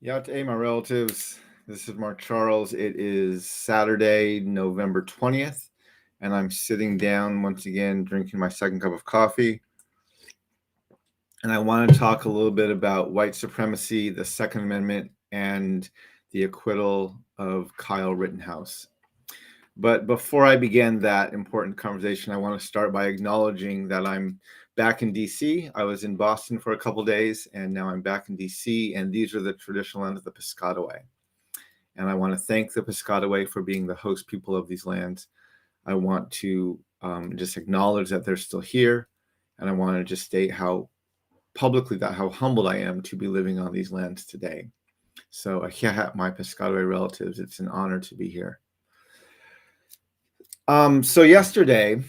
Yate, my relatives. This is Mark Charles. It is Saturday, November 20th, and I'm sitting down once again drinking my second cup of coffee. And I want to talk a little bit about white supremacy, the Second Amendment, and the acquittal of Kyle Rittenhouse. But before I begin that important conversation, I want to start by acknowledging that I'm back in DC. I was in Boston for a couple days, and now I'm back in DC, and these are the traditional lands of the Piscataway. And I want to thank the Piscataway for being the host people of these lands. I want to just acknowledge that they're still here, and I want to just state how humbled I am to be living on these lands today. So, my Piscataway relatives, it's an honor to be here. So yesterday,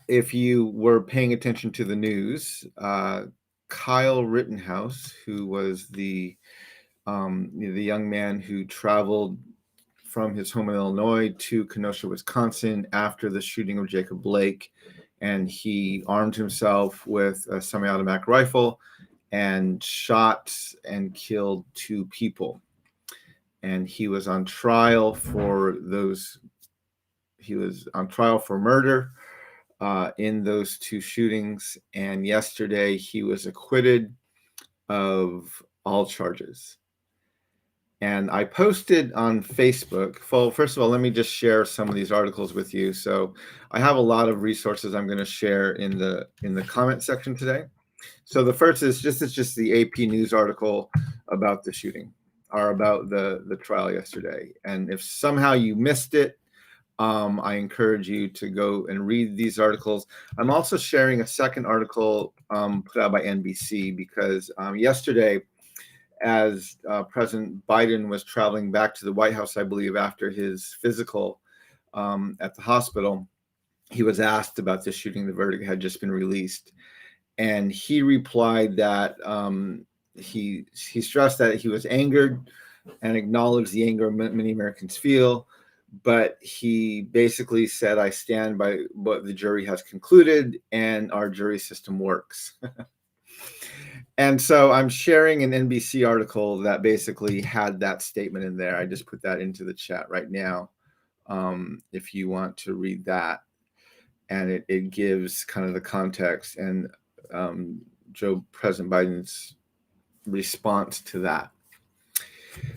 if you were paying attention to the news, Kyle Rittenhouse, who was the young man who traveled from his home in Illinois to Kenosha, Wisconsin, after the shooting of Jacob Blake, and he armed himself with a semi-automatic rifle and shot and killed two people. And he was on trial for murder in those two shootings. And yesterday he was acquitted of all charges. And I posted on Facebook. Well, first of all, let me just share some of these articles with you. So I have a lot of resources I'm going to share in the comment section today. So the first is just the AP News article about the shooting, or about the trial yesterday. And if somehow you missed it, I encourage you to go and read these articles. I'm also sharing a second article put out by NBC because yesterday, as President Biden was traveling back to the White House, I believe, after his physical at the hospital, he was asked about this shooting. The verdict had just been released. And he replied that he stressed that he was angered and acknowledged the anger many Americans feel. But he basically said, I stand by what the jury has concluded, and our jury system works. And so I'm sharing an NBC article that basically had that statement in there. I just put that into the chat right now, if you want to read that. And it gives kind of the context and President Biden's response to that.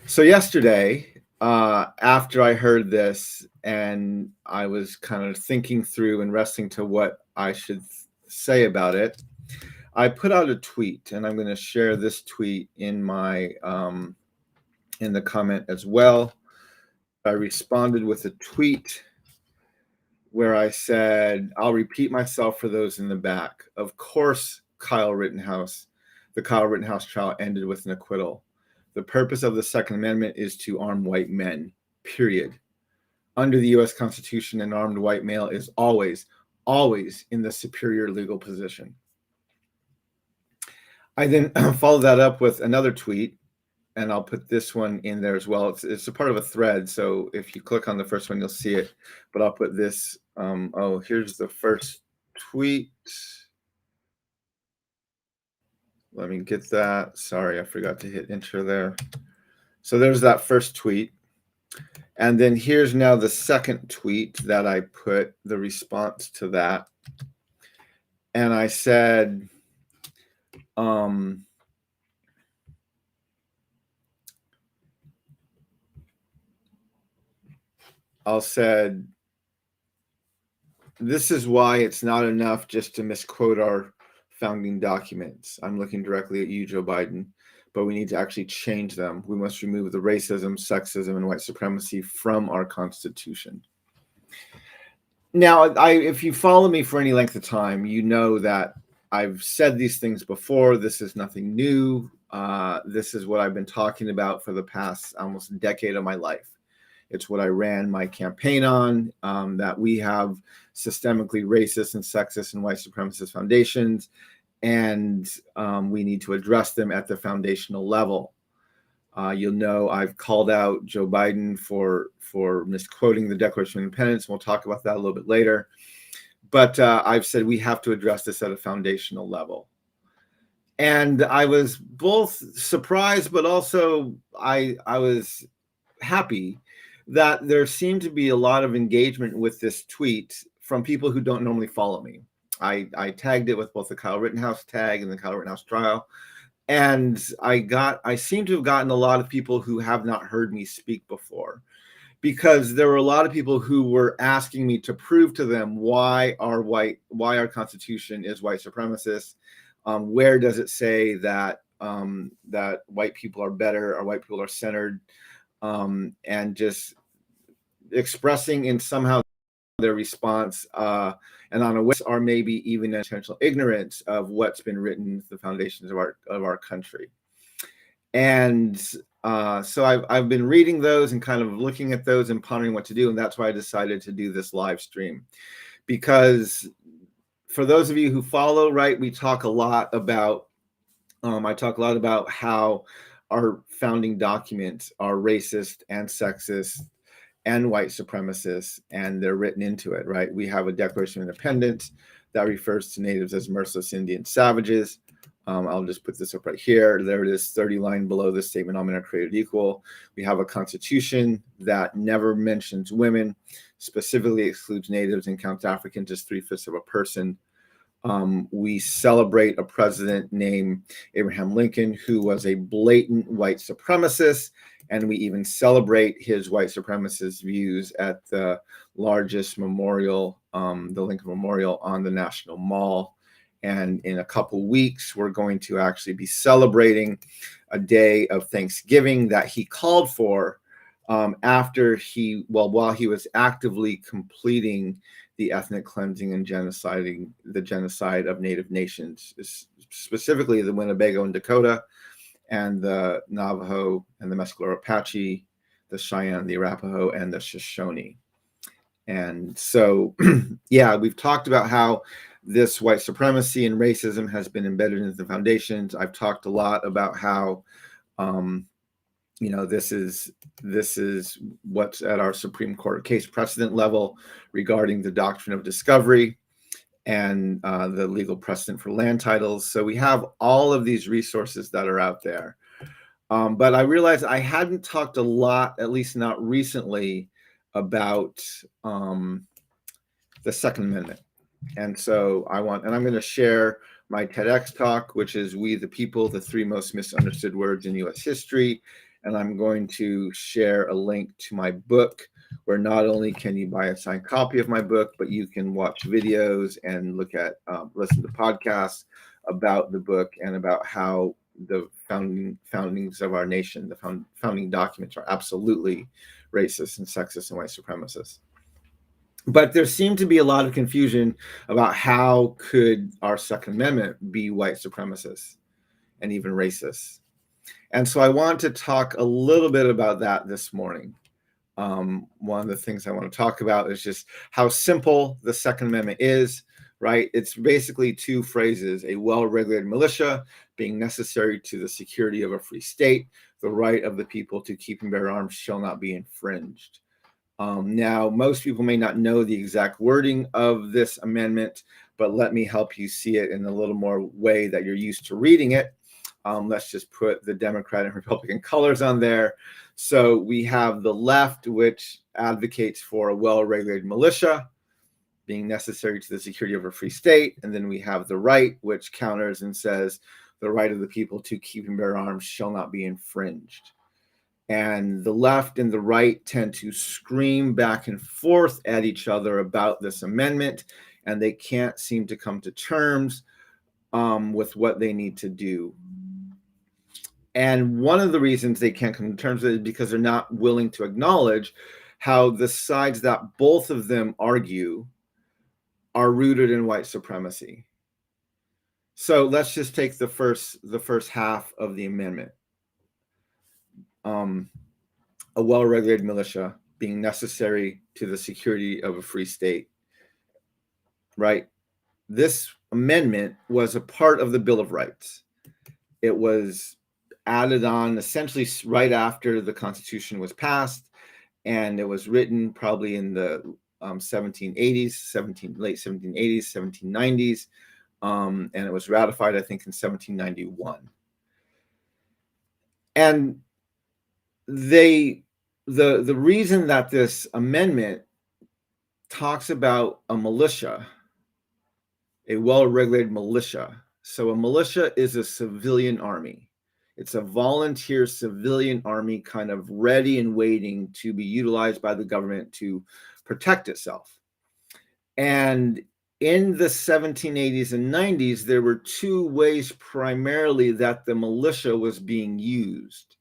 So yesterday, after I heard this, and I was kind of thinking through and wrestling to what I should say about it, I put out a tweet, and I'm going to share this tweet in my in the comment as well. I responded with a tweet where I said, I'll repeat myself for those in the back. Of course, the Kyle Rittenhouse trial ended with an acquittal. The purpose of the Second Amendment is to arm white men, period. Under the U.S. Constitution, an armed white male is always in the superior legal position. I then followed that up with another tweet, and I'll put this one in there as well. It's a part of a thread, so if you click on the first one, you'll see it. But I'll put this. Here's the first tweet. Let me get that. Sorry, I forgot to hit enter there. So there's that first tweet. And then here's now the second tweet that I put, the response to that. And I said, this is why it's not enough just to misquote our founding documents. I'm looking directly at you, Joe Biden, but we need to actually change them. We must remove the racism, sexism, and white supremacy from our Constitution. Now, if you follow me for any length of time, you know that I've said these things before. This is nothing new. This is what I've been talking about for the past almost decade of my life. It's what I ran my campaign on, that we have systemically racist and sexist and white supremacist foundations, and we need to address them at the foundational level. You'll know I've called out Joe Biden for misquoting the Declaration of Independence. We'll talk about that a little bit later. But I've said we have to address this at a foundational level. And I was both surprised, but also I was happy that there seemed to be a lot of engagement with this tweet from people who don't normally follow me. I tagged it with both the Kyle Rittenhouse tag and the Kyle Rittenhouse trial. And I seem to have gotten a lot of people who have not heard me speak before, because there were a lot of people who were asking me to prove to them why our Constitution is white supremacist. Where does it say that that white people are better or white people are centered, and just expressing in somehow their response and on a whim, or maybe even intentional ignorance of what's been written, the foundations of our country. And so I've been reading those and kind of looking at those and pondering what to do, and that's why I decided to do this live stream. Because for those of you who follow, right, we talk a lot about I talk a lot about how our founding documents are racist and sexist and white supremacists, and they're written into it, right? We have a Declaration of Independence that refers to natives as merciless Indian savages. I'll just put this up right here. There it is, 30 line below the statement, all men are created equal. We have a constitution that never mentions women, specifically excludes natives and counts Africans as 3/5 of a person. We celebrate a president named Abraham Lincoln, who was a blatant white supremacist, and we even celebrate his white supremacist views at the largest memorial, the Lincoln Memorial on the National Mall. And in a couple weeks, we're going to actually be celebrating a day of Thanksgiving that he called for while he was actively completing the ethnic cleansing and the genocide of Native nations, specifically the Winnebago and Dakota, and the Navajo and the Mescalero Apache, the Cheyenne, the Arapaho, and the Shoshone. And so, yeah, we've talked about how this white supremacy and racism has been embedded into the foundations. I've talked a lot about how, this is what's at our Supreme Court case precedent level regarding the doctrine of discovery and the legal precedent for land titles. So we have all of these resources that are out there. But I realized I hadn't talked a lot, at least not recently, about the Second Amendment. And so I'm going to share my TEDx talk, which is "We the People, the Three Most Misunderstood Words in U.S. History." And I'm going to share a link to my book, where not only can you buy a signed copy of my book, but you can watch videos and listen to podcasts about the book and about how the foundings of our nation, the founding documents, are absolutely racist and sexist and white supremacist. But there seemed to be a lot of confusion about how could our Second Amendment be white supremacist and even racist. And so I want to talk a little bit about that this morning. One of the things I want to talk about is just how simple the Second Amendment is, right? It's basically two phrases: a well-regulated militia being necessary to the security of a free state, the right of the people to keep and bear arms shall not be infringed. Now, most people may not know the exact wording of this amendment, but let me help you see it in a little more way that you're used to reading it. Let's just put the Democrat and Republican colors on there. So we have the left, which advocates for a well-regulated militia being necessary to the security of a free state. And then we have the right, which counters and says the right of the people to keep and bear arms shall not be infringed. And the left and the right tend to scream back and forth at each other about this amendment, and they can't seem to come to terms with what they need to do. And one of the reasons they can't come to terms with it is because they're not willing to acknowledge how the sides that both of them argue are rooted in white supremacy. So let's just take the first half of the amendment. A well-regulated militia being necessary to the security of a free state, right? This amendment was a part of the Bill of Rights. It was added on essentially right after the Constitution was passed, and it was written probably in the late 1780s, 1790s. and it was ratified, I think, in 1791. And the reason that this amendment talks about a militia, a well-regulated militia. So a militia is a civilian army. It's a volunteer civilian army, kind of ready and waiting to be utilized by the government to protect itself. And in the 1780s and 90s, there were two ways primarily that the militia was being used.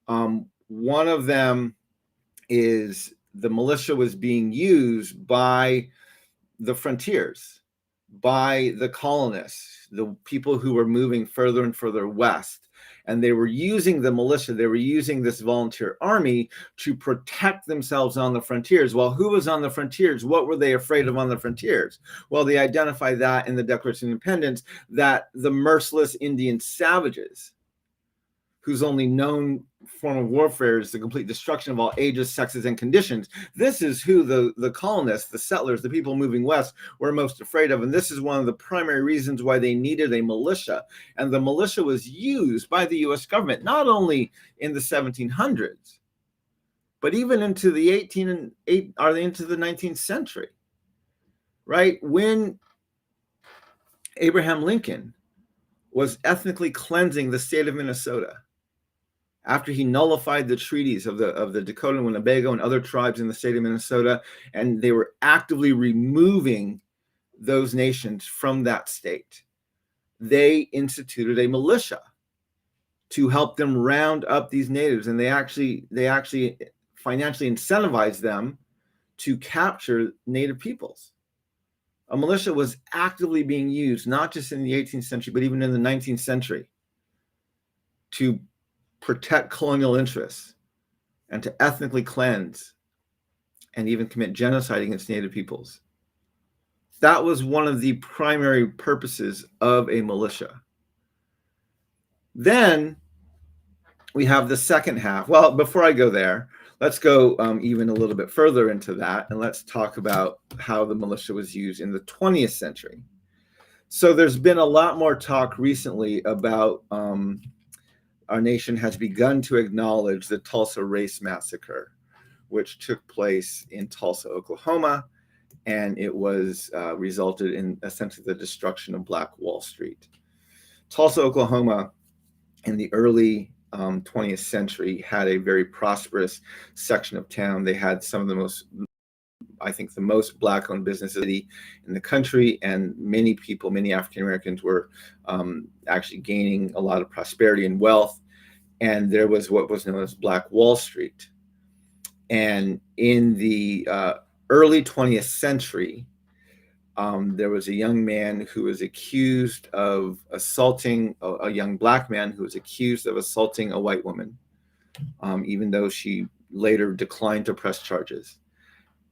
One of them is the militia was being used by the frontiers, by the colonists, the people who were moving further and further west. And they were using the militia, they were using this volunteer army to protect themselves on the frontiers. Well, who was on the frontiers? What were they afraid of on the frontiers? Well, they identify that in the Declaration of Independence, that the merciless Indian savages, whose only known form of warfare is the complete destruction of all ages, sexes, and conditions. This is who the colonists, the settlers, the people moving west were most afraid of. And this is one of the primary reasons why they needed a militia. And the militia was used by the US government, not only in the 1700s, but even into the into the 19th century, right? When Abraham Lincoln was ethnically cleansing the state of Minnesota, after he nullified the treaties of the Dakota and Winnebago and other tribes in the state of Minnesota, and they were actively removing those nations from that state, they instituted a militia to help them round up these natives, and they actually financially incentivized them to capture native peoples. A militia was actively being used, not just in the 18th century, but even in the 19th century, to protect colonial interests and to ethnically cleanse and even commit genocide against native peoples. That was one of the primary purposes of a militia. Then we have the second half. Well, before I go there, let's go even a little bit further into that, and let's talk about how the militia was used in the 20th century. So there's been a lot more talk recently about our nation has begun to acknowledge the Tulsa Race Massacre, which took place in Tulsa, Oklahoma, and it was resulted in essentially the destruction of Black Wall Street. Tulsa, Oklahoma, in the early 20th century, had a very prosperous section of town. They had some of the most, I think, the most Black-owned businesses in the country, and many people, many African Americans, were actually gaining a lot of prosperity and wealth. And there was what was known as Black Wall Street. And in the early 20th century, there was a young man who was accused of assaulting a young Black man who was accused of assaulting a white woman, even though she later declined to press charges.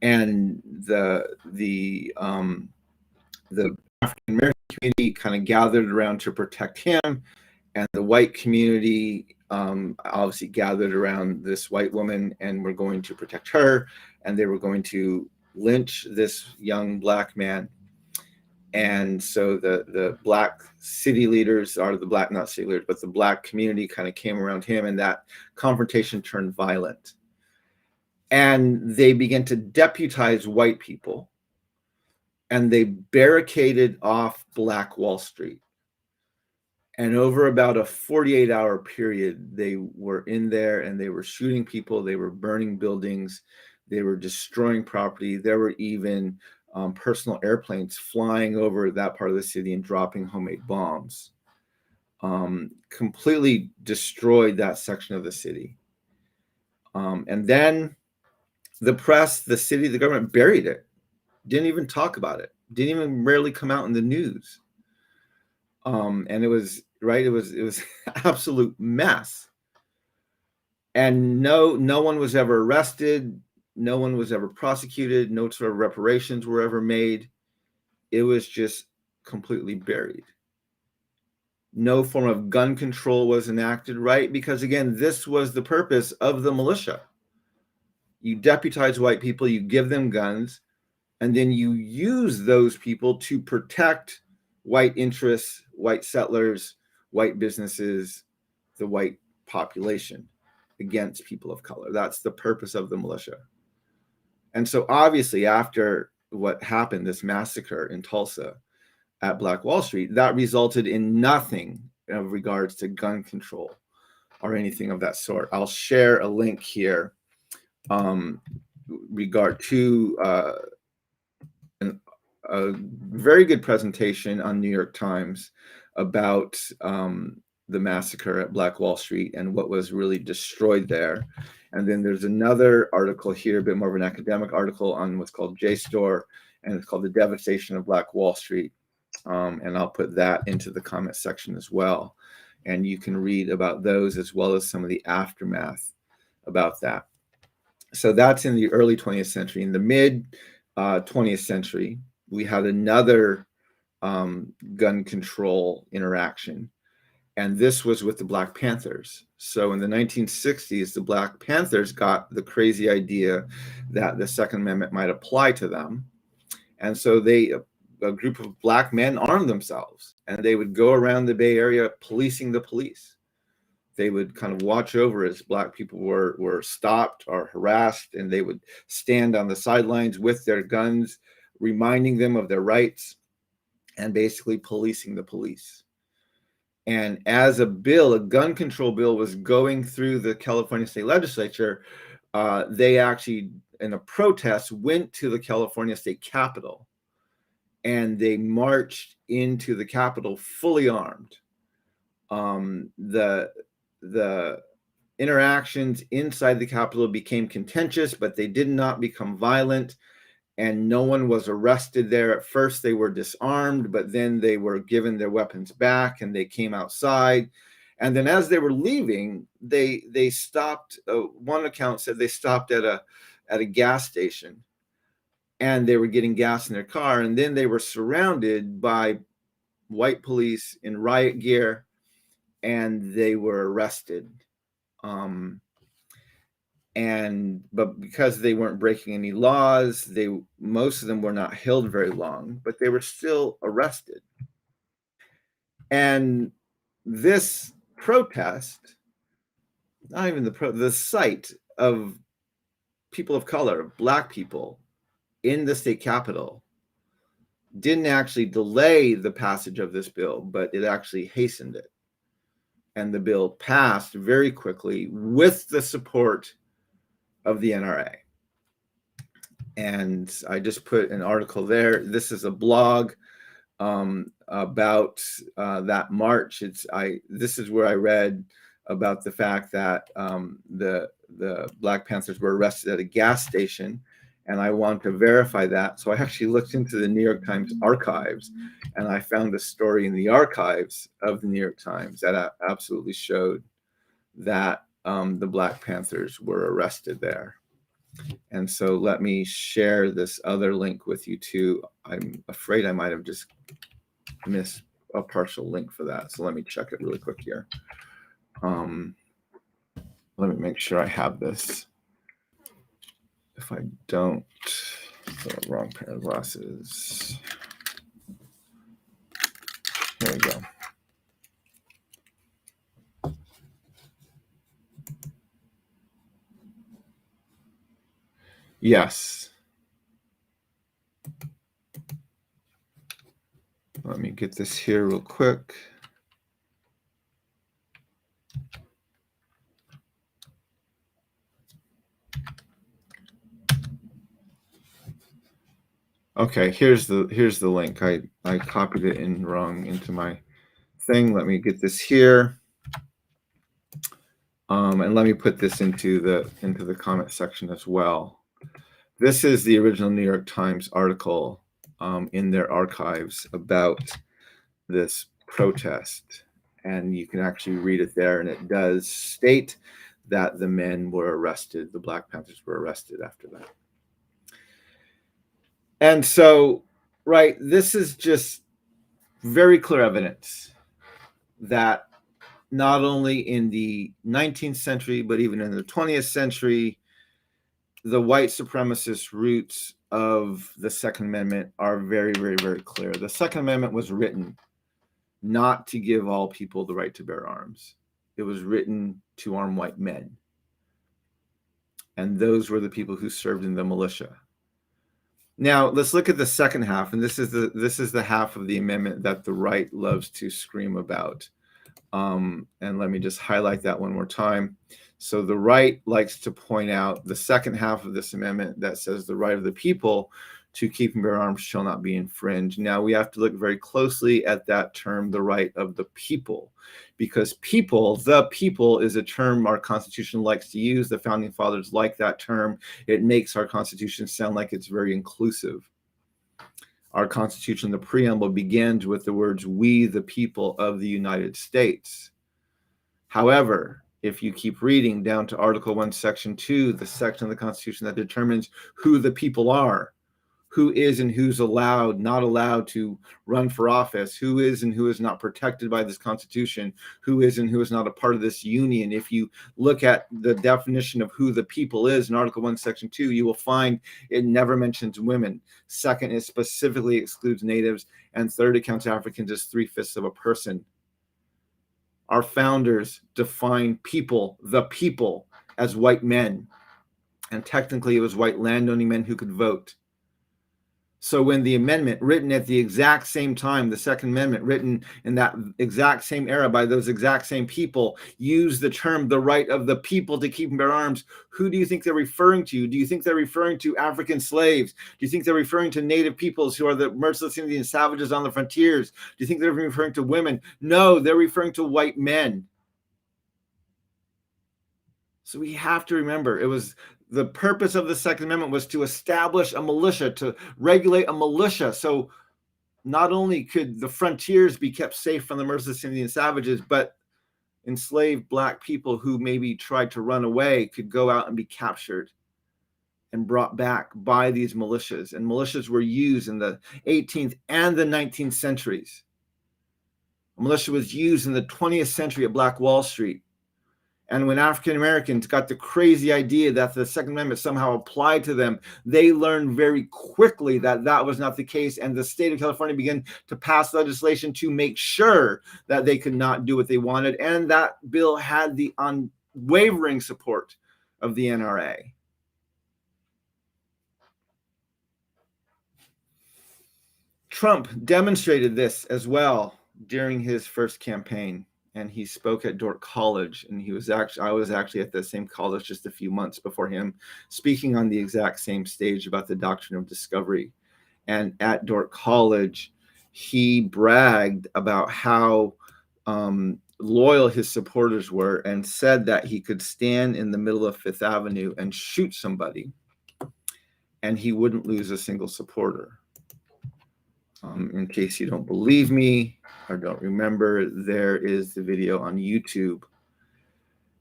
And the African American community kind of gathered around to protect him, and the white community obviously gathered around this white woman and were going to protect her, and they were going to lynch this young Black man. And so the Black city leaders, or the Black, not city leaders, but the Black community kind of came around him, and that confrontation turned violent. And they began to deputize white people, and they barricaded off Black Wall Street. And over about a 48-hour period, they were in there and they were shooting people, they were burning buildings, they were destroying property. There were even personal airplanes flying over that part of the city and dropping homemade bombs. Completely destroyed that section of the city. And then the press, the city, the government buried it, didn't even talk about it, didn't even rarely come out in the news. And it was absolute mess. And no one was ever arrested. No one was ever prosecuted. No sort of reparations were ever made. It was just completely buried. No form of gun control was enacted, right? Because again, this was the purpose of the militia. You deputize white people, you give them guns, and then you use those people to protect white interests, white settlers, white businesses, the white population against people of color. That's the purpose of the militia. And so obviously after what happened, this massacre in Tulsa at Black Wall Street, that resulted in nothing in regards to gun control or anything of that sort. I'll share a link here regard to a very good presentation on New York Times about the massacre at Black Wall Street and what was really destroyed there. And then there's another article here, a bit more of an academic article on what's called JSTOR, and it's called The Devastation of Black Wall Street. And I'll put that into the comment section as well. And you can read about those as well as some of the aftermath about that. So that's in the early 20th century. In the mid 20th century, we had another gun control interaction. And this was with the Black Panthers. So in the 1960s, the Black Panthers got the crazy idea that the Second Amendment might apply to them. And so a group of black men armed themselves, and they would go around the Bay Area policing the police. They would kind of watch over as black people were stopped or harassed, and they would stand on the sidelines with their guns, reminding them of their rights and basically policing the police. And as a gun control bill was going through the California state legislature, they actually, in a protest, went to the California state capitol, and they marched into the capitol fully armed. The interactions inside the capitol became contentious, but they did not become violent. And no one was arrested there. At first, they were disarmed, but then they were given their weapons back, and they came outside. And then, as they were leaving, they stopped. One account said they stopped at a gas station, and they were getting gas in their car. And then they were surrounded by white police in riot gear, and they were arrested. But because they weren't breaking any laws, most of them were not held very long, but they were still arrested. And this protest, not even the sight of people of color, black people in the state capitol, didn't actually delay the passage of this bill, but it actually hastened it. And the bill passed very quickly with the support of the NRA. And I just put an article there. This is a blog about that march. This is where I read about the fact that the Black Panthers were arrested at a gas station, and I want to verify that. So I actually looked into the New York Times archives, and I found a story in the archives of the New York Times that absolutely showed that the Black Panthers were arrested there. And so let me share this other link with you too. I'm afraid I might have just missed a partial link for that. So let me check it really quick here. Let me make sure I have this. If I don't, the wrong pair of glasses. Here we go. Yes. Let me get this here real quick. Okay, here's the link. I copied it in wrong into my thing. Let me get this here. And let me put this into the comment section as well. This is the original New York Times article in their archives about this protest. And you can actually read it there, and it does state that the men were arrested, the Black Panthers were arrested after that. And so, right, this is just very clear evidence that not only in the 19th century, but even in the 20th century, the white supremacist roots of the Second Amendment are very, very, very clear. The Second Amendment was written not to give all people the right to bear arms. It was written to arm white men. And those were the people who served in the militia. Now, let's look at the second half, and this is the half of the amendment that the right loves to scream about. And let me just highlight that one more time. So the right likes to point out the second half of this amendment that says the right of the people to keep and bear arms shall not be infringed. Now we have to look very closely at that term, the right of the people, because people, the people, is a term our Constitution likes to use. The Founding Fathers like that term. It makes our Constitution sound like it's very inclusive. Our Constitution, the preamble, begins with the words, "We, the people of the United States." However, if you keep reading down to Article 1, Section 2, the section of the Constitution that determines who the people are, who is and who's allowed, not allowed to run for office, who is and who is not protected by this Constitution, who is and who is not a part of this union. If you look at the definition of who the people is in Article 1, Section 2, you will find it never mentions women. Second, it specifically excludes natives. And third, it counts Africans as 3/5 of a person. Our founders defined people, the people, as white men. And technically, it was white landowning men who could vote. So when the amendment, written at the exact same time, the Second Amendment, written in that exact same era by those exact same people, used the term the right of the people to keep and bear arms, who do you think they're referring to? Do you think they're referring to African slaves? Do you think they're referring to native peoples who are the merciless Indian savages on the frontiers? Do you think they're referring to women? No, they're referring to white men. So we have to remember, it was the purpose of the Second Amendment was to establish a militia, to regulate a militia. So not only could the frontiers be kept safe from the merciless Indian savages, but enslaved Black people who maybe tried to run away could go out and be captured and brought back by these militias. And militias were used in the 18th and the 19th centuries. A militia was used in the 20th century at Black Wall Street. And when African Americans got the crazy idea that the Second Amendment somehow applied to them, they learned very quickly that that was not the case. And the state of California began to pass legislation to make sure that they could not do what they wanted. And that bill had the unwavering support of the NRA. Trump demonstrated this as well during his first campaign. And he spoke at Dordt College, and I was actually at the same college just a few months before him, speaking on the exact same stage about the doctrine of discovery. And at Dordt College, he bragged about how loyal his supporters were, and said that he could stand in the middle of Fifth Avenue and shoot somebody, and he wouldn't lose a single supporter. In case you don't believe me or don't remember, there is the video on YouTube.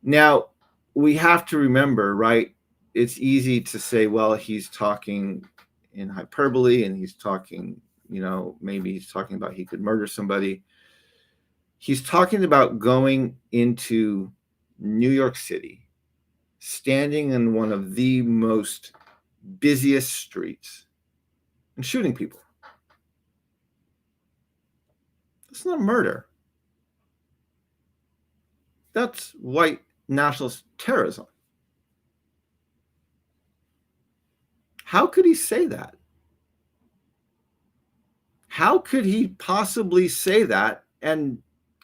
Now, we have to remember, right? It's easy to say, well, he's talking in hyperbole and he's talking, maybe he's talking about he could murder somebody. He's talking about going into New York City, standing in one of the most busiest streets and shooting people. It's not murder. That's white nationalist terrorism. How could he say that? How could he possibly say that and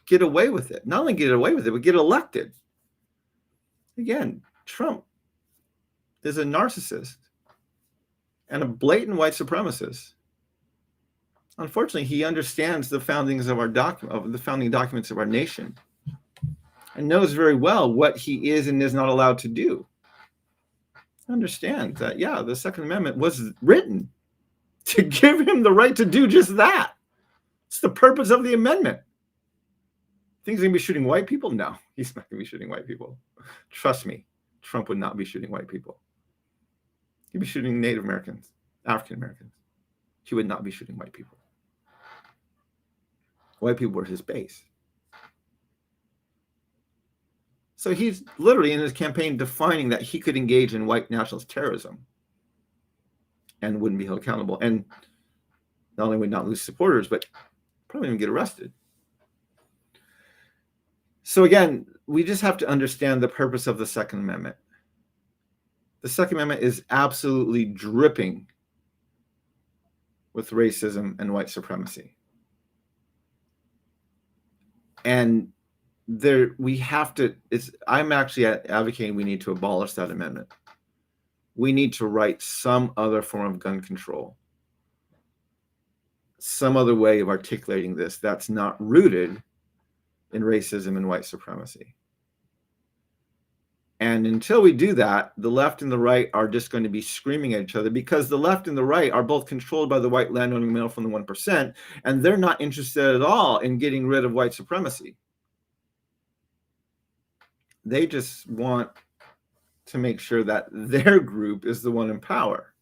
get away with it? Not only get away with it, but get elected. Again, Trump is a narcissist and a blatant white supremacist. Unfortunately, he understands the foundings of the founding documents of our nation, and knows very well what he is and is not allowed to do. Understand that, yeah, the Second Amendment was written to give him the right to do just that. It's the purpose of the amendment. Think he's going to be shooting white people? No, he's not going to be shooting white people. Trust me, Trump would not be shooting white people. He'd be shooting Native Americans, African Americans. He would not be shooting white people. White people were his base. So he's literally in his campaign defining that he could engage in white nationalist terrorism. and wouldn't be held accountable. And not only would not lose supporters, but probably even get arrested. So again, we just have to understand the purpose of the Second Amendment. The Second Amendment is absolutely dripping with racism and white supremacy. And I'm actually advocating we need to abolish that amendment. We need to write some other form of gun control, some other way of articulating this that's not rooted in racism and white supremacy. And until we do that, the left and the right are just going to be screaming at each other, because the left and the right are both controlled by the white landowning male from the 1%, and they're not interested at all in getting rid of white supremacy. They just want to make sure that their group is the one in power.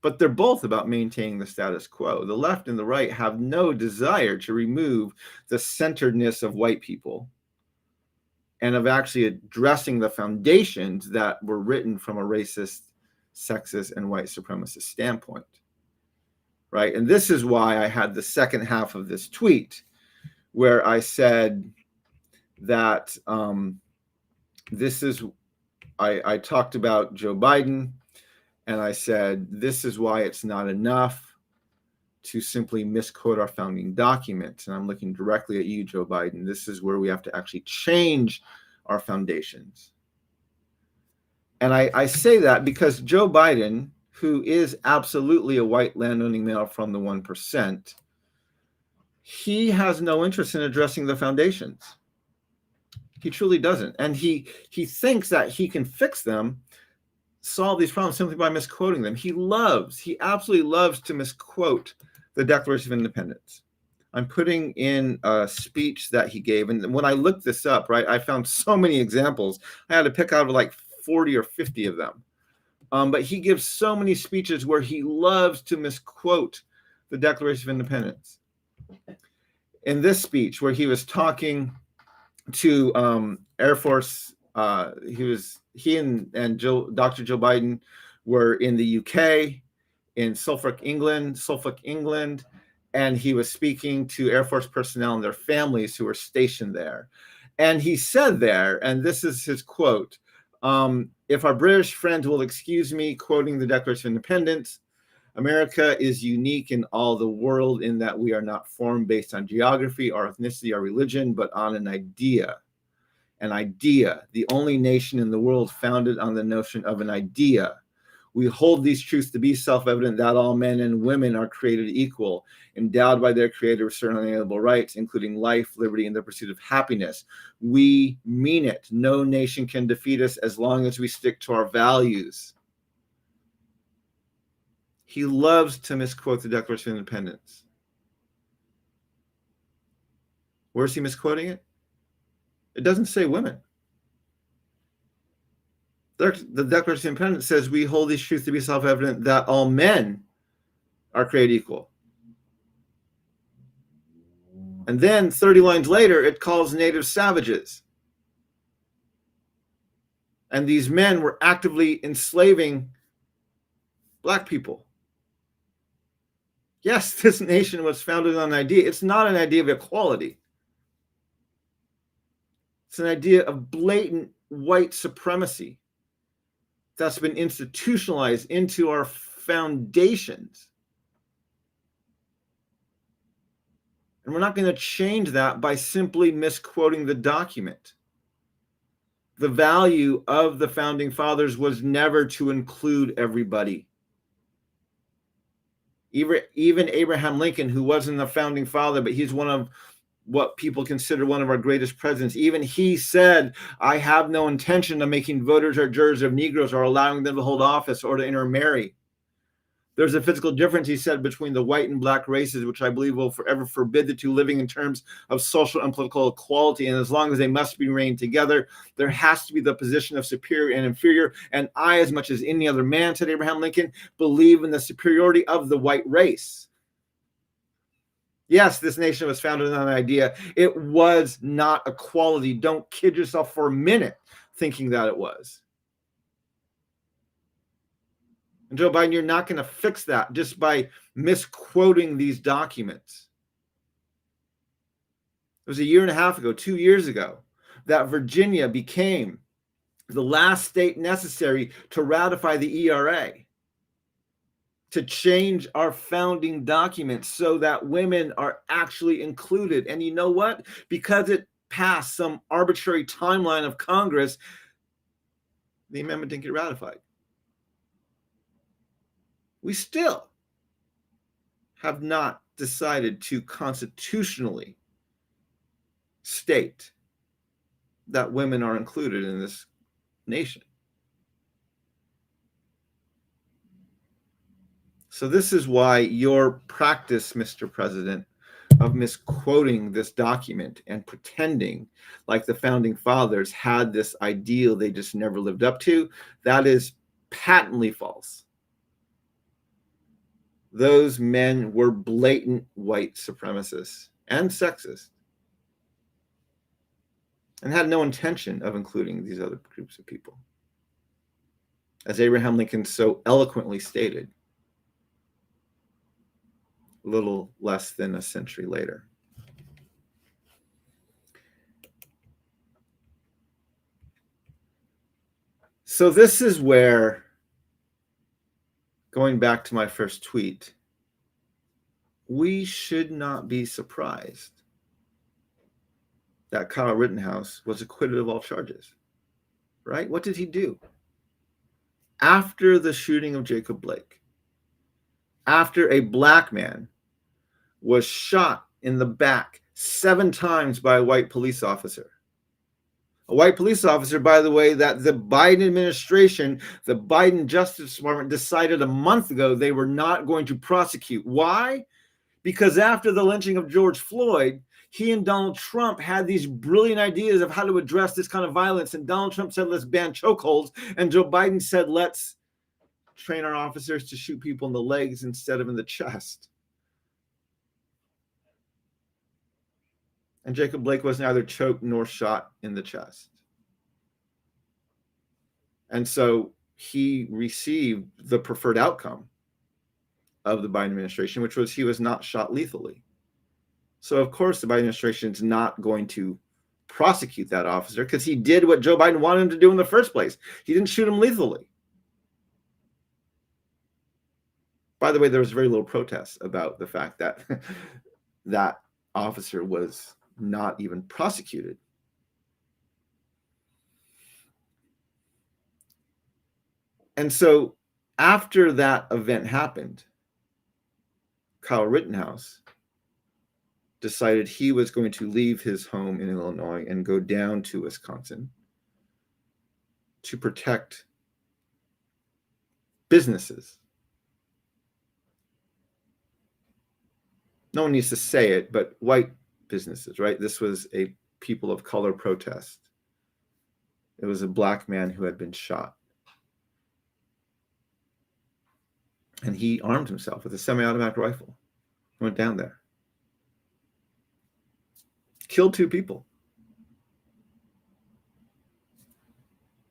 But they're both about maintaining the status quo. The left and the right have no desire to remove the centeredness of white people and of actually addressing the foundations that were written from a racist, sexist, and white supremacist standpoint, right? And this is why I had the second half of this tweet where I said that I talked about Joe Biden, and I said, this is why it's not enough to simply misquote our founding document. And I'm looking directly at you, Joe Biden. This is where we have to actually change our foundations. And I say that because Joe Biden, who is absolutely a white landowning male from the 1%, he has no interest in addressing the foundations. He truly doesn't. And he thinks that he can fix them, solve these problems simply by misquoting them. He absolutely loves to misquote the Declaration of Independence. I'm putting in a speech that he gave. And when I looked this up, right, I found so many examples. I had to pick out like 40 or 50 of them. But he gives so many speeches where he loves to misquote the Declaration of Independence. In this speech, where he was talking to Air Force, he and Dr. Joe Biden were in the UK, in Suffolk, England, and he was speaking to Air Force personnel and their families who were stationed there. And he said there, and this is his quote, if our British friends will excuse me quoting the Declaration of Independence, America is unique in all the world in that we are not formed based on geography or ethnicity or religion, but on an idea. An idea, the only nation in the world founded on the notion of an idea. We hold these truths to be self-evident that all men and women are created equal, endowed by their creator with certain unalienable rights, including life, liberty, and the pursuit of happiness. We mean it. No nation can defeat us as long as we stick to our values. He loves to misquote the Declaration of Independence. Where's he misquoting it? It doesn't say women. The Declaration of Independence says we hold these truths to be self-evident that all men are created equal. And then 30 lines later, it calls natives savages. And these men were actively enslaving Black people. Yes, this nation was founded on an idea. It's not an idea of equality. It's an idea of blatant white supremacy that's been institutionalized into our foundations. And we're not going to change that by simply misquoting the document. The value of the founding fathers was never to include everybody. Even Abraham Lincoln, who wasn't a founding father, but he's one of what people consider one of our greatest presidents, even he said, I have no intention of making voters or jurors of Negroes or allowing them to hold office or to intermarry. There's a physical difference, he said, between the white and Black races, which I believe will forever forbid the two living in terms of social and political equality. And as long as they must be reigned together, there has to be the position of superior and inferior. And I, as much as any other man, said Abraham Lincoln, believe in the superiority of the white race. Yes, this nation was founded on an idea. It was not equality. Don't kid yourself for a minute thinking that it was. And Joe Biden, you're not going to fix that just by misquoting these documents. It was a year and a half ago, 2 years ago, that Virginia became the last state necessary to ratify the ERA, to change our founding documents so that women are actually included. And you know what? Because it passed some arbitrary timeline of Congress, the amendment didn't get ratified. We still have not decided to constitutionally state that women are included in this nation. So this is why your practice, Mr. President, of misquoting this document and pretending like the founding fathers had this ideal they just never lived up to, that is patently false. Those men were blatant white supremacists and sexist and had no intention of including these other groups of people. As Abraham Lincoln so eloquently stated, a little less than a century later. So this is where, going back to my first tweet, we should not be surprised that Kyle Rittenhouse was acquitted of all charges, right? What did he do? After the shooting of Jacob Blake, after a black man was shot in the back 7 times by a white police officer. A white police officer, by the way, that the Biden administration, the Biden Justice Department decided a month ago they were not going to prosecute. Why? Because after the lynching of George Floyd, he and Donald Trump had these brilliant ideas of how to address this kind of violence. And Donald Trump said, let's ban chokeholds. And Joe Biden said, let's train our officers to shoot people in the legs instead of in the chest. And Jacob Blake was neither choked nor shot in the chest. And so he received the preferred outcome of the Biden administration, which was he was not shot lethally. So, of course, the Biden administration is not going to prosecute that officer because he did what Joe Biden wanted him to do in the first place. He didn't shoot him lethally. By the way, there was very little protest about the fact that that officer was not even prosecuted. And so after that event happened, Kyle Rittenhouse decided he was going to leave his home in Illinois and go down to Wisconsin to protect businesses. No one needs to say it, but white businesses, right? This was a people of color protest. It was a black man who had been shot. And he armed himself with a semi-automatic rifle. Went down there. Killed 2 people.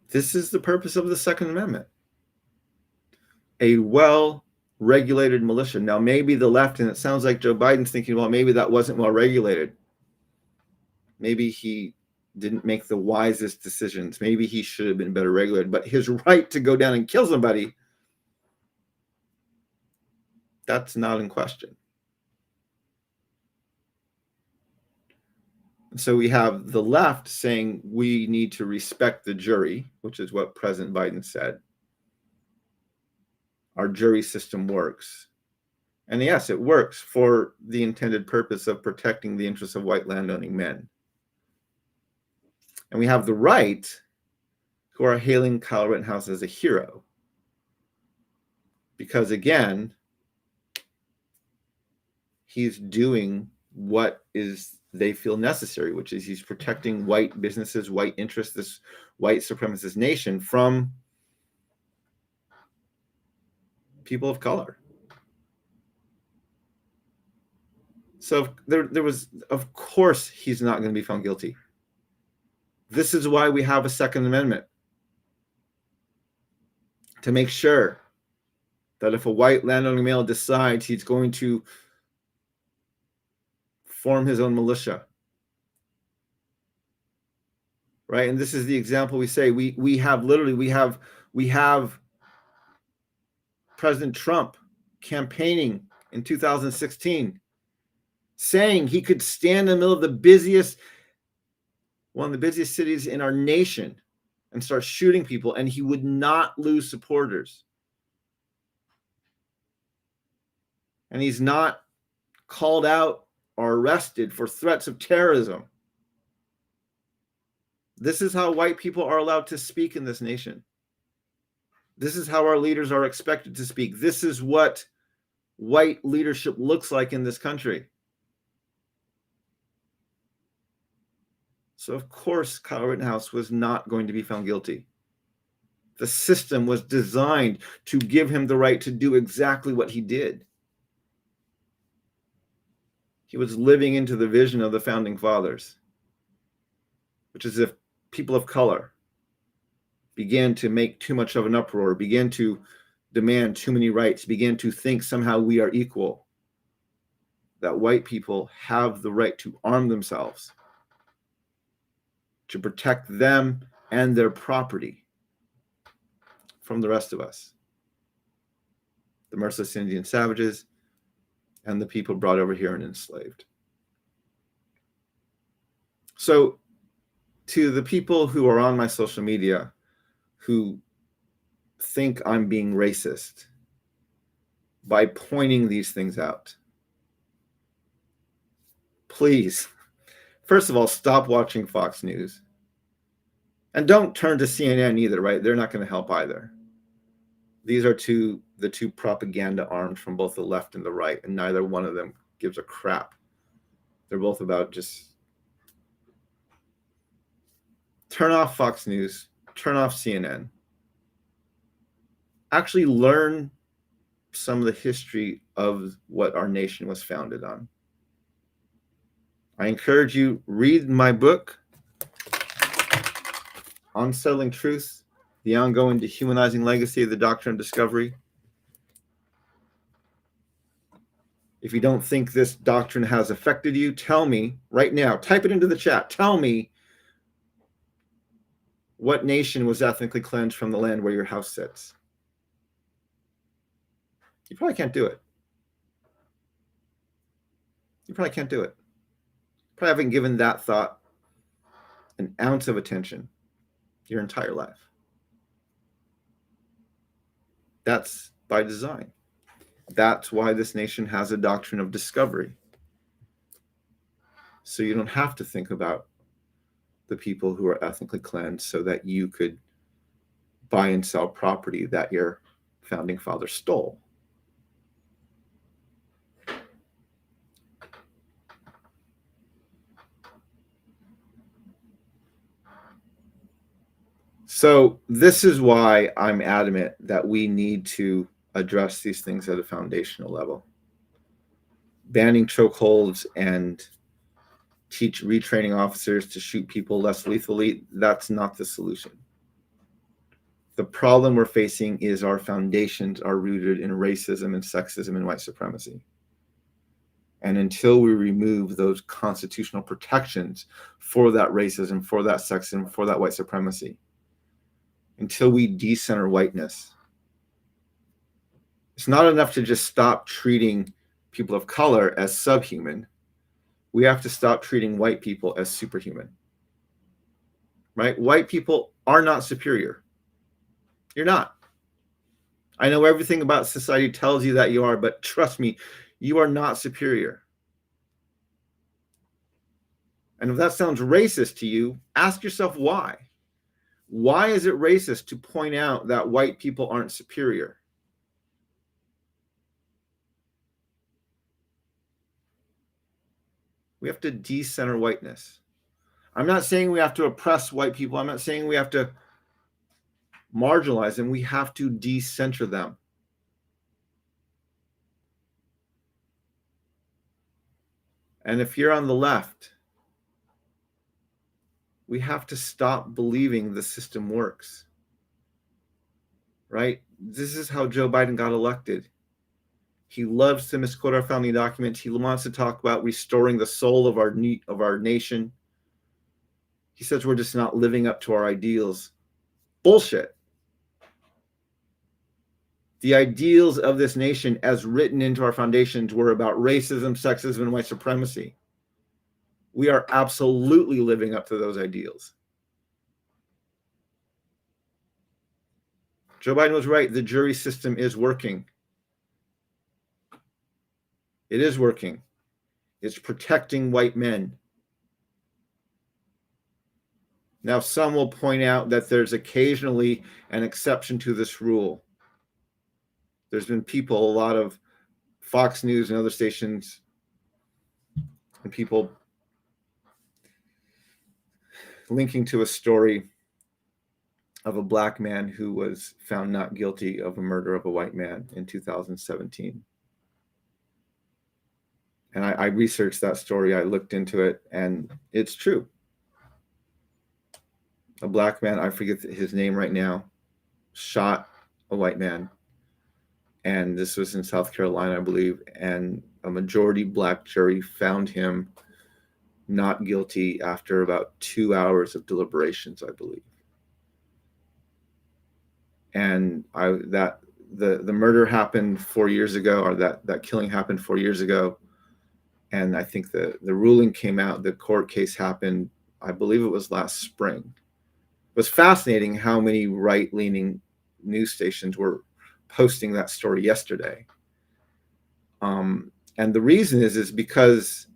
This is the purpose of the Second Amendment. A well-regulated militia. Now, maybe the left, and it sounds like Joe Biden's thinking, well, maybe that wasn't well-regulated. Maybe he didn't make the wisest decisions. Maybe he should have been better regulated. But his right to go down and kill somebody, that's not in question. So we have the left saying we need to respect the jury, which is what President Biden said. Our jury system works. And yes, it works for the intended purpose of protecting the interests of white landowning men. And we have the right who are hailing Kyle Rittenhouse as a hero. Because again, he's doing what they feel necessary, which is he's protecting white businesses, white interests, this white supremacist nation from people of color. So there was, of course, he's not going to be found guilty. This is why we have a Second Amendment, to make sure That if a white landowning male decides he's going to form his own militia, right? And this is the example we say we have President Trump campaigning in 2016, saying he could stand in the middle of one of the busiest cities in our nation and start shooting people, and he would not lose supporters. And he's not called out or arrested for threats of terrorism. This is how white people are allowed to speak in this nation. This is how our leaders are expected to speak. This is what white leadership looks like in this country. So, of course, Kyle Rittenhouse was not going to be found guilty. The system was designed to give him the right to do exactly what he did. He was living into the vision of the founding fathers, which is if people of color began to make too much of an uproar, began to demand too many rights, began to think somehow we are equal, that white people have the right to arm themselves to protect them and their property from the rest of us, the merciless Indian savages and the people brought over here and enslaved. So to the people who are on my social media who think I'm being racist by pointing these things out, please, first of all, stop watching Fox News. And don't turn to CNN either, right? They're not going to help either. These are the two propaganda arms from both the left and the right, and neither one of them gives a crap. They're both about just turn off Fox News, turn off CNN. Actually learn some of the history of what our nation was founded on. I encourage you, read my book, Unsettling Truth, the ongoing dehumanizing legacy of the doctrine of discovery. If you don't think this doctrine has affected you, tell me right now, type it into the chat. Tell me what nation was ethnically cleansed from the land where your house sits. You probably can't do it. You probably can't do it. You probably haven't given that thought an ounce of attention your entire life. That's by design. That's why this nation has a doctrine of discovery. So you don't have to think about the people who are ethnically cleansed so that you could buy and sell property that your founding father stole. So this is why I'm adamant that we need to address these things at a foundational level. Banning chokeholds and retraining officers to shoot people less lethally, that's not the solution. The problem we're facing is our foundations are rooted in racism and sexism and white supremacy. And until we remove those constitutional protections for that racism, for that sexism, for that white supremacy, until we decenter whiteness, it's not enough to just stop treating people of color as subhuman. We have to stop treating white people as superhuman, right? White people are not superior. You're not. I know everything about society tells you that you are, but trust me, you are not superior. And if that sounds racist to you, ask yourself why. Why is it racist to point out that white people aren't superior? We have to decenter whiteness. I'm not saying we have to oppress white people. I'm not saying we have to marginalize them. We have to decenter them. And if you're on the left, we have to stop believing the system works. right? This is how Joe Biden got elected. He loves to misquote our founding documents. He wants to talk about restoring the soul of our nation. He says we're just not living up to our ideals. Bullshit. The ideals of this nation, as written into our foundations, were about racism, sexism, and white supremacy. We are absolutely living up to those ideals. Joe Biden was right. The jury system is working. It is working. It's protecting white men. Now, some will point out that there's occasionally an exception to this rule. There's been people, a lot of Fox News and other stations, and people linking to a story of a black man who was found not guilty of a murder of a white man in 2017. And I researched that story. I looked into it, and it's true. A black man, I forget his name right now, shot a white man. And this was in South Carolina, I believe. And a majority black jury found him not guilty after about 2 hours of deliberations, I believe. And the murder happened 4 years ago, or that killing happened 4 years ago. And I think the ruling came out, the court case happened, I believe it was last spring. It was fascinating how many right-leaning news stations were posting that story yesterday. And the reason is because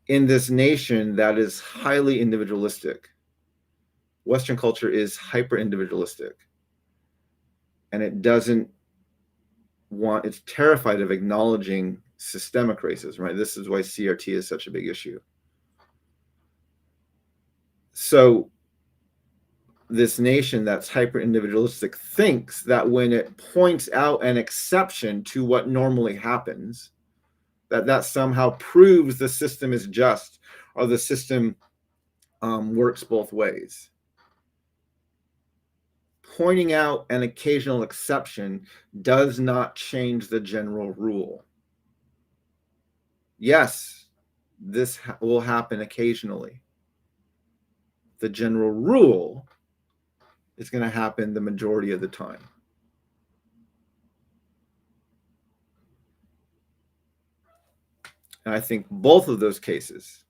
in this nation that is highly individualistic, Western culture is hyper-individualistic. And it's terrified of acknowledging systemic racism, right? This is why CRT is such a big issue. So this nation that's hyper-individualistic thinks that when it points out an exception to what normally happens, that somehow proves the system is just, or the system works both ways. Pointing out an occasional exception does not change the general rule. Yes, this will happen occasionally. The general rule is going to happen the majority of the time. And I think both of those cases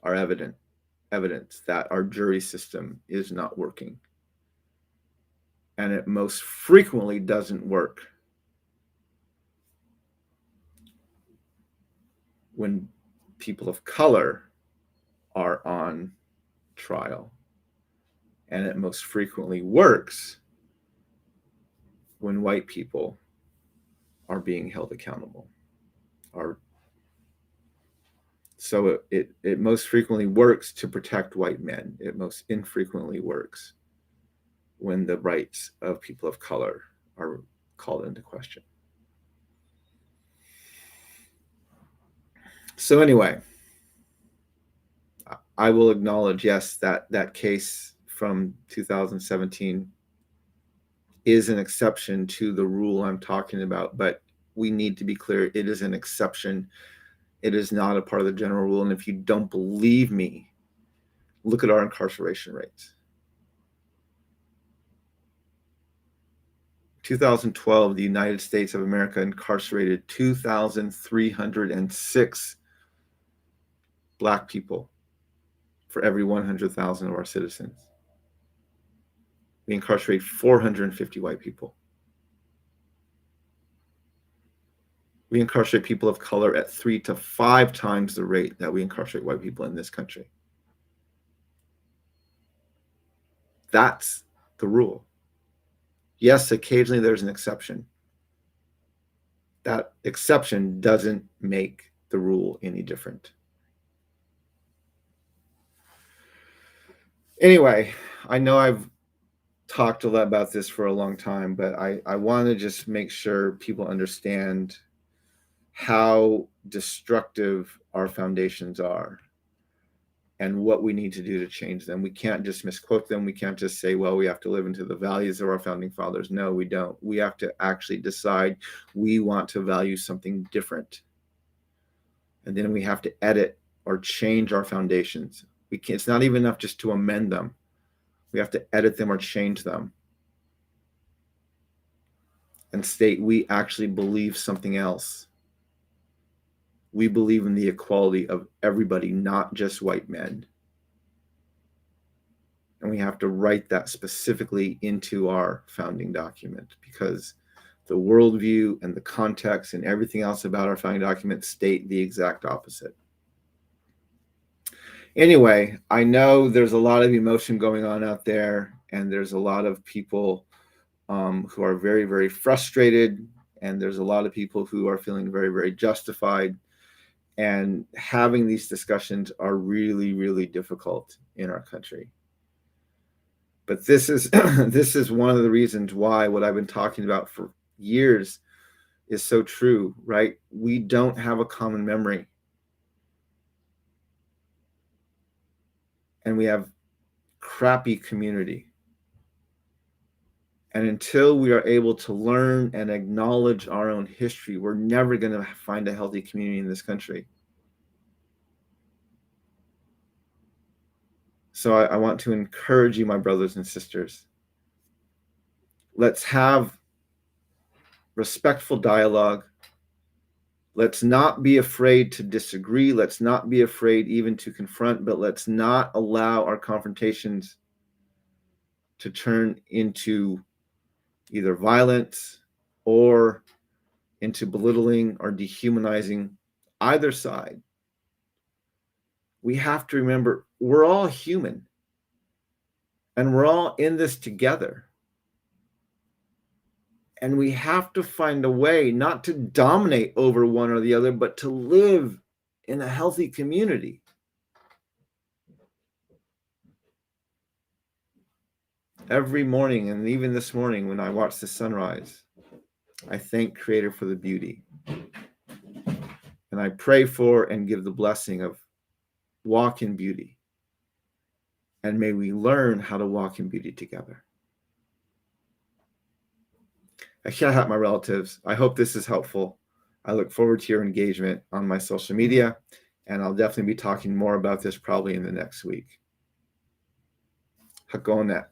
are evidence that our jury system is not working. And it most frequently doesn't work when people of color are on trial. And it most frequently works when white people are being held accountable. So it most frequently works to protect white men. It most infrequently works when the rights of people of color are called into question. So anyway, I will acknowledge, yes, that case from 2017 is an exception to the rule I'm talking about, but we need to be clear, it is an exception. It is not a part of the general rule. And if you don't believe me, look at our incarceration rates. 2012, the United States of America incarcerated 2,306 Black people for every 100,000 of our citizens. We incarcerate 450 white people. We incarcerate people of color at 3 to 5 times the rate that we incarcerate white people in this country. That's the rule. Yes, occasionally there's an exception. That exception doesn't make the rule any different. Anyway, I know I've talked a lot about this for a long time, but I want to just make sure people understand how destructive our foundations are. and what we need to do to change them. We can't just misquote them. We can't just say, well, we have to live into the values of our founding fathers. No, we don't. We have to actually decide we want to value something different. And then we have to edit or change our foundations. It's not even enough just to amend them. We have to edit them or change them and state we actually believe something else. We believe in the equality of everybody, not just white men. And we have to write that specifically into our founding document, because the worldview and the context and everything else about our founding document state the exact opposite. Anyway, I know there's a lot of emotion going on out there, and there's a lot of people who are very, very frustrated, and there's a lot of people who are feeling very, very justified. And having these discussions are really, really difficult in our country. But this is this is one of the reasons why what I've been talking about for years is so true, right? We don't have a common memory. And we have crappy community. And until we are able to learn and acknowledge our own history, we're never going to find a healthy community in this country. So I want to encourage you, my brothers and sisters. Let's have respectful dialogue. Let's not be afraid to disagree. Let's not be afraid even to confront, but let's not allow our confrontations to turn into either violence or into belittling or dehumanizing either side. We have to remember we're all human and we're all in this together. And we have to find a way not to dominate over one or the other, but to live in a healthy community. Every morning, and even this morning when I watch the sunrise, I thank Creator for the beauty. And I pray for and give the blessing of walk in beauty. And may we learn how to walk in beauty together. Ahiahat, my relatives. I hope this is helpful. I look forward to your engagement on my social media, and I'll definitely be talking more about this probably in the next week. Hakonet.